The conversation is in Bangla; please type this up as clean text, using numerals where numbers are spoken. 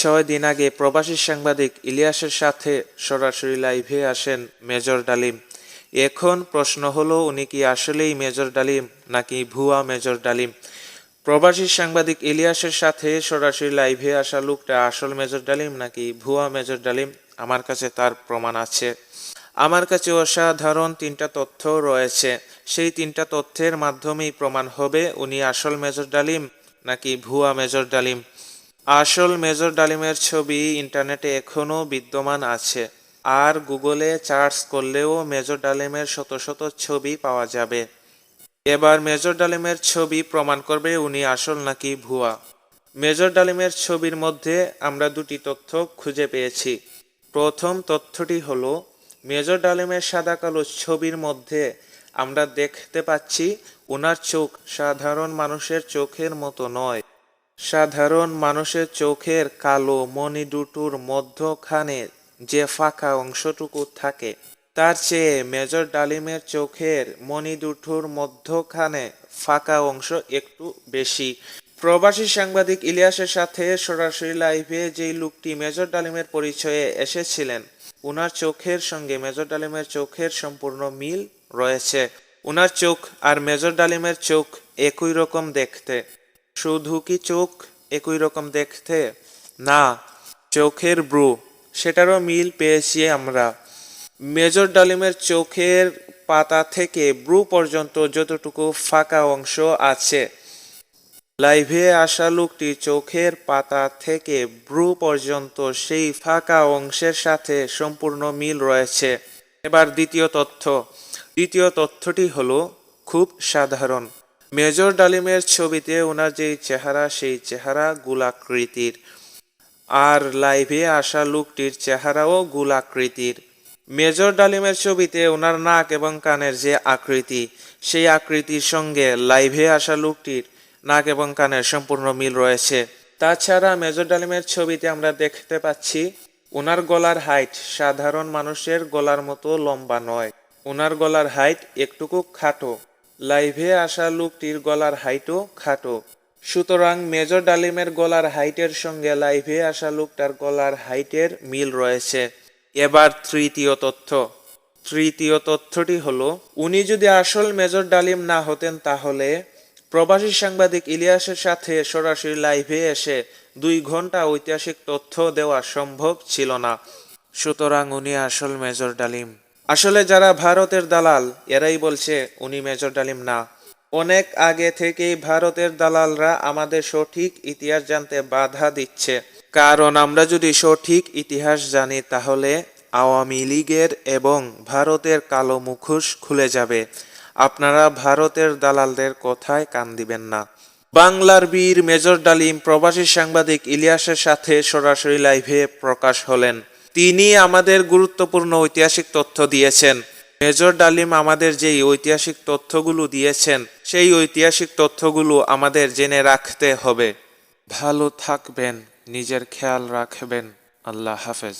6 দিন আগে প্রবাসী সাংবাদিক ইলিয়াসের সাথে সরাসরি লাইভে আসেন মেজর ডালিম। এখন প্রশ্ন হলো, উনি কি আসলেই মেজর ডালিম নাকি ভুয়া মেজর ডালিম? প্রবাসী সাংবাদিক ইলিয়াসের সাথে সরাসরি লাইভে আসা লোকটা আসল মেজর ডালিম নাকি ভুয়া মেজর ডালিম? আমার কাছে তার প্রমাণ আছে। আমার কাছে অসাধারণ 3টা তথ্য রয়েছে। সেই 3টা তথ্যের মাধ্যমেই প্রমাণ হবে উনি আসল মেজর ডালিম নাকি ভুয়া মেজর ডালিম। আসল মেজর ডালিমের ছবি ইন্টারনেটে এখনও বিদ্যমান আছে, আর গুগলে সার্চ করলেও মেজর ডালিমের শত শত ছবি পাওয়া যাবে। এবার মেজর ডালিমের ছবি প্রমাণ করবে উনি আসল নাকি ভুয়া। মেজর ডালিমের ছবির মধ্যে আমরা 2টি তথ্য খুঁজে পেয়েছি। প্রথম তথ্যটি হলো, মেজর ডালিমের সাদা কালো ছবির মধ্যে আমরা দেখতে পাচ্ছি ওনার চোখ সাধারণ মানুষের চোখের মতো নয়। সাধারণ মানুষের চোখের কালো মণি দুটোর মধ্যখানে যে ফাঁকা অংশটুকু থাকে, তার চেয়ে মেজর ডালিমের চোখের মণি দুটোর মধ্যখানে ফাঁকা অংশ একটু বেশি। প্রবাসী সাংবাদিক ইলিয়াসের সাথে সরাসরি লাইভে যেই লোকটি মেজর ডালিমের পরিচয়ে এসেছিলেন, উনার চোখের সঙ্গে মেজর ডালিমের চোখের সম্পূর্ণ মিল রয়েছে। উনার চোখ আর মেজর ডালিমের চোখ একই রকম দেখতে। শুধু কি চোখ একই রকম দেখতে? না, চোখের ব্রু, সেটারও মিল পেয়েছি আমরা। মেজর ডালিমের চোখের পাতা থেকে ব্রু পর্যন্ত যতটুকু ফাঁকা অংশ আছে, লাইভে আসা লোকটি চোখের পাতা থেকে ব্রু পর্যন্ত সেই ফাঁকা অংশের সাথে সম্পূর্ণ মিল রয়েছে। এবার দ্বিতীয় তথ্যটি হলো খুব সাধারণ। মেজর ডালিমের ছবিতে ওনার যেই চেহারা, সেই চেহারা গোলাকৃতির, আর লাইভে আসা লোকটির চেহারাও গোলাকৃতির। মেজর ডালিমের ছবিতে ওনার নাক এবং কানের যে আকৃতি, সেই আকৃতির সঙ্গে লাইভে আসা লোকটির নাক এবং কানের সম্পূর্ণ মিল রয়েছে। তাছাড়া মেজর ডালিমের ছবিতে আমরা দেখতে পাচ্ছি ওনার গলার হাইট সাধারণ মানুষের গলার মতো লম্বা নয়। ওনার গলার হাইট একটুকু খাটো। লাইভে আসা লোকটির গলার হাইটও খাটো। সুতরাং মেজর ডালিমের গলার হাইটের সঙ্গে লাইভে আসা লোকটার গলার হাইটের মিল রয়েছে। এবার তৃতীয় তথ্যটি হলো, উনি যদি আসল মেজর ডালিম না হতেন, তাহলে প্রবাসী সাংবাদিক ইলিয়াসের সাথে সরাসরি লাইভে এসে 2 ঘন্টা ঐতিহাসিক তথ্য দেওয়া সম্ভব ছিল না। সুতরাং উনি আসল মেজর ডালিম। আসলে যারা ভারতের দালাল, এরাই বলছে উনি মেজর ডালিম না। অনেক আগে থেকেই ভারতের দালালরা আমাদের সঠিক ইতিহাস জানতে বাধা দিচ্ছে। কারণ আমরা যদি সঠিক ইতিহাস জানি, তাহলে আওয়ামী লীগের এবং ভারতের কালো মুখোশ খুলে যাবে। আপনারা ভারতের দালালদের কথায় কান দিবেন না। বাংলার বীর মেজর ডালিম প্রবাসী সাংবাদিক ইলিয়াসের সাথে সরাসরি লাইভে প্রকাশ হলেন। তিনি আমাদের গুরুত্বপূর্ণ ঐতিহাসিক তথ্য দিয়েছেন। মেজর ডালিম আমাদের যেই ঐতিহাসিক তথ্যগুলো দিয়েছেন, সেই ঐতিহাসিক তথ্যগুলো আমাদের জেনে রাখতে হবে। ভালো থাকবেন, নিজের খেয়াল রাখবেন। আল্লাহ হাফেজ।